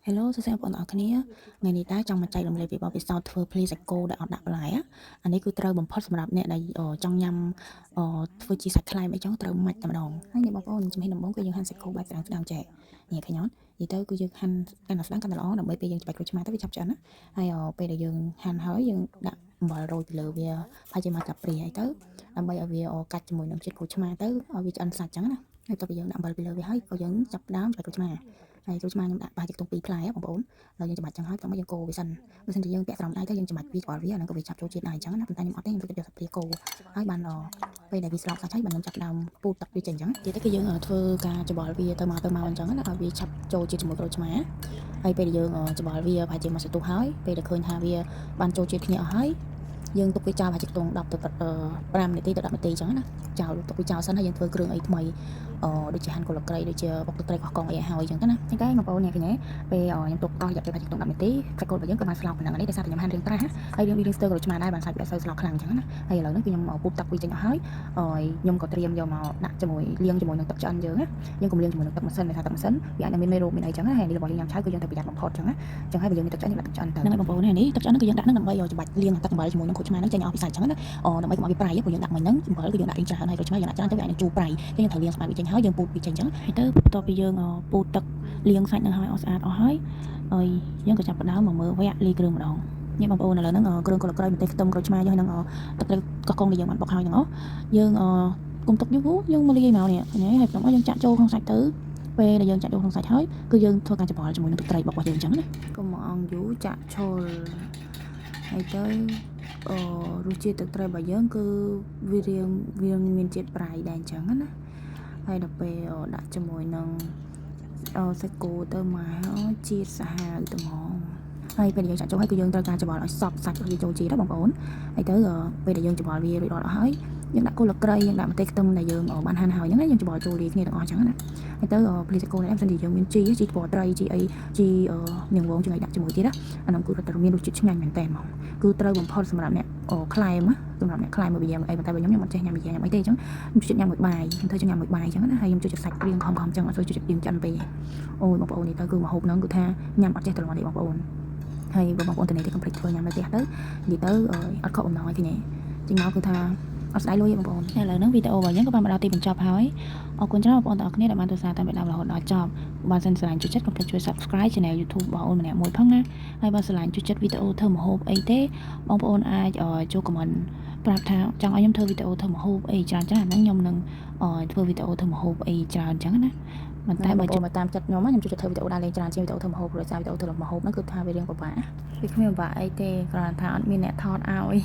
Hello សួស្តីបងប្អូនទាំងអស់គ្នាថ្ងៃនេះដែរចង់មកចែករំលែកពីបទពិសោធន៍ធ្វើ Play Saiko ដែលអត់ដាក់បន្លែអានេះគឺត្រូវបំផុតសម្រាប់អ្នកដែលចង់ញ៉ាំធ្វើជាសាច់ខ្លែមអីចឹងត្រូវម៉ាច់តែម្ដងហើយនេះបងប្អូនជំហានដំបូងគឺយើងហាន់ Saiko បែបស្ដើងចែកនេះឃើញអត់និយាយទៅគឺយើងហាន់កាន់តែស្ដើងកាន់តែល្អដើម្បីពេលយើងច្របាច់ក្រូចឆ្មាទៅវាចាប់ឆ្អិនណាហើយពេលដែលយើងហាន់ហើយយើងដាក់អំបិលរោយពីលើវាហើយជាមកកាព្រាហើយទៅដើម្បីឲ្យវាកាច់ជាមួយនឹងជាតិក្រូចឆ្មាទៅឲ្យវាឆ្អិនសាច់ចឹងណាហើយតទៅយើងដាក់អំបិលពីលើវាហើយក៏យើងចាប់ផ្ដើមច្របាច់ក្រូចឆ្មាហើយក្រូចឆ្មាខ្ញុំដាក់ប្រហែលជាខ្ទង់2ផ្លែបងប្អូនហើយយើងច្របាច់ចឹងហើយចាំមកយើងកូរវាសិនបើសិនជាយើងពាក់ស្រោមដៃទៅយើងច្របាច់វាគាត់វាអាហ្នឹងក៏វាចាប់ចូលជាតិដែរចឹងណាប៉ុន្តែខ្ញុំអត់ទេខ្ញុំចូលចិត្តយកសាច់ព្រាកូរហើយបានពេលដែលវាស្រោបសាច់ហើយបានខ្ញុំចាប់ដើមពូតទឹកវាចេញចឹងនិយាយទៅគឺយើងធ្វើការច្បល់វាទៅមកអញ្ចឹងណាឲ្យវាឆាប់ចូលជាតិជាមួយក្រូចឆ្មាហើយពេលដែលយើងច្បល់វាប្រហែលជា1សន្ទុះហើយពេលដែលឃើញថាវាបានចូលជាតិគ្នាអស់ហើយយើងទុកវាចោលប្រហែលជាខ្ទង់10ទៅ5នាទីទៅ10នាទីចឹងណាចោលទុកវាចោលសិនហើយយើងធ្វើគ្រឿងអីថ្មីដូចជាហាន់កូឡក្រៃដូចជាបុកទឹកត្រីកោះកងអីឲ្យហើយចឹងទៅណាចឹងតែបងប្អូនអ្នកឃើញទេពេលខ្ញុំទុកអស់រយៈពេលប្រហែលជាខ្ទង់10នាទីសាច់គោរបស់យើងក៏បានស្លោកប៉ុណ្ណឹងនេះដោយសារតែខ្ញុំហាន់រៀងត្រាស់ហើយយើងស្ទើរក្រូចឆ្មាដែរបានសាច់វាអត់សូវស្លោកខ្លាំងចឹងណាហើយឥឡូវនេះគឺខ្ញុំពុះទឹកវាចេញអស់ហើយខ្ញុំក៏ត្រៀមយកមកដាក់ជាមួយលាងជាមួយនឹងទឹកឆ្អិនយើងណាយើងកុំលាងជាមួយនឹងទឹកម៉ាស៊ីនដោយសារទឹកម៉ាស៊ីនវាអាចមានមេរោគមានអីចឹងណាហើយនេះរបស់យើងញ៉ាំឆៅគឺយើងត្រូវប្រយ័ត្នបំផុតចឹងណាចឹងហើយបើយើងមានទឹកឆ្អិនយើងដាក់ទឹកឆ្អិនទៅហ្នឹងហើយបងប្អូននេះទឹកឆ្អិនគឺយើងដាក់ហ្នឹងដើម្បីច្បាច់លាងទឹកអំបិលជាមួយនឹងក្រូចឆ្មាហ្នឹងចេញអស់ពីសាច់ចឹងណាដើម្បីកុំឲ្យវាប្រៃព្រោះយើងដាក់មិញហ្នឹងអំបិលគឺយើងដាក់រៀងច្រើនហើយក្រូចឆ្មាយើងដាក់ច្រើនទៅវាអាចនឹងជូរប្រៃយើងត្រូវលាងស្បែកវាចេញហើយយើងពូតវាចេញចឹងហើយទៅបន្ទាប់ពីយើងពូតទឹកលាងសាច់ហ្នឹងហើយអស់ស្អាតអស់ហើយយើងក៏ចាប់ផ្ដើមមកមើលវគ្គលាយគ្រឿងម្ដងនេះបងប្អូនឥឡូវហ្នឹងគ្រឿងកូឡក្រៃម្ទេសខ្ទឹមក្រូចឆ្មាយើងហើយនឹងទឹកត្រីកោះកុងដែលយើងបានបុកហើយហ្នឹងយើងគុំទុកយូរយើងមកលាយមកនេះហើយpotomយើងចាក់ចូលក្នុងសាច់ទៅពេលដែលយើងចាក់ចូលក្នុងសាច់ហើយគឺយើងធ្វើការច្បល់ជាមួយនឹងទឹកត្រីបុករបស់យើងចឹងណាកុំមកអងយូរចាក់ឈុលហើយទៅរសជាតិទឹកត្រីរបស់យើងគឺវាមានជាតិប្រៃដែរអញ្ចឹងណាហើយដល់ពេលដាក់ជាមួយនឹងសាច់គោទៅមកជាតិសាហាវទៅហ្មងហើយពេលយើងចាក់ចូលហើយគឺយើងត្រូវការច្បល់ឲ្យសព្វសាច់វាចូលជាតិណាបងប្អូនហើយទៅពេលដែលយើងច្បល់វារួចរាល់អស់ហើយយើងដាក់គល់ក្រៃយើងដាក់ម្ទេសខ្ទឹមដែលយើងបានហាន់ហើយហ្នឹងយើងច្បល់ចូលលាយគ្នាទាំងអស់អញ្ចឹងណាហើយទៅផ្លែសាច់គោនេះបើសិនជាយើងមានជីពណ៌ត្រីជីអីជីនាងវងជាអីដាក់ជាមួយទៀតណាអានោះគឺរត់តែមានរសជាតិឆ្ងាញ់មែនតើហ្មងគឺត្រូវបំផុតសម្រាប់អ្នកខ្លែមសម្រាប់អ្នកខ្លែមមកវាអីប៉ុន្តែបើខ្ញុំអត់ចេះញ៉ាំវាញ៉ាំអីទេអញ្ចឹងខ្ញុំជួយញ៉ាំមួយបាយខ្ញុំធ្វើជញ៉ាំមួយបាយអញ្ចឹងណាហើយខ្ញុំជួយសាច់រៀងខំអញ្ចឹងអត់ជួយរៀងចិនពេកអូយបងប្អូននេះទៅគឺម្ហូបហ្នឹងគឺថាញ៉ាំអត់ចេះត្រឡប់ទេបងប្អូនហើយបងប្អូនទៅនេះទៅកុំភ្លេចធ្វើញ៉ាំនៅផ្ទះទៅនិយាយទៅអត់ខកបំណងឲ្យគ្នាចេញមកគឺថាអត់ស្ដាយលុយទេបងប្អូនឥឡូវហ្នឹងវីដេអូរបស់យើងក៏បានមកដល់ទីបញ្ចប់ហើយអរគុណច្រើនបងប្អូនទាំងអស់គ្នាដែលបានទស្សនាតាមពីដើមរហូតដល់ចប់បើសិនស្រឡាញ់ជួយចិត្តកុំភ្លេចជួយ Subscribe Channel YouTube របស់អូនម្នាក់មួយផងណាហើយបើស្រឡាញ់ជួយចិត្តវីដេអូធ្វើម្ហូបអីទេបងប្អូនអាចចូល comment ប្រាប់ថាចង់ឲ្យខ្ញុំធ្វើវីដេអូធ្វើម្ហូបអីច្រើនចឹងអាហ្នឹងខ្ញុំនឹងធ្វើវីដេអូធ្វើម្ហូបអីច្រើនចឹងណាប៉ុន្តែបើចូលមកតាមចិត្តខ្ញុំខ្ញុំជួយធ្វើវីដេអូដើរលេងច្រើនជាងវីដេអូធ្វើម្ហូបព្រោះសារវីដេអូធ្វើម្ហូបហ្នឹងគឺថាវារឿងពិបាកវាគ្មានពិបាកអីទេគ្រាន់តែថាអត់មានអ្នកថតឲ្យ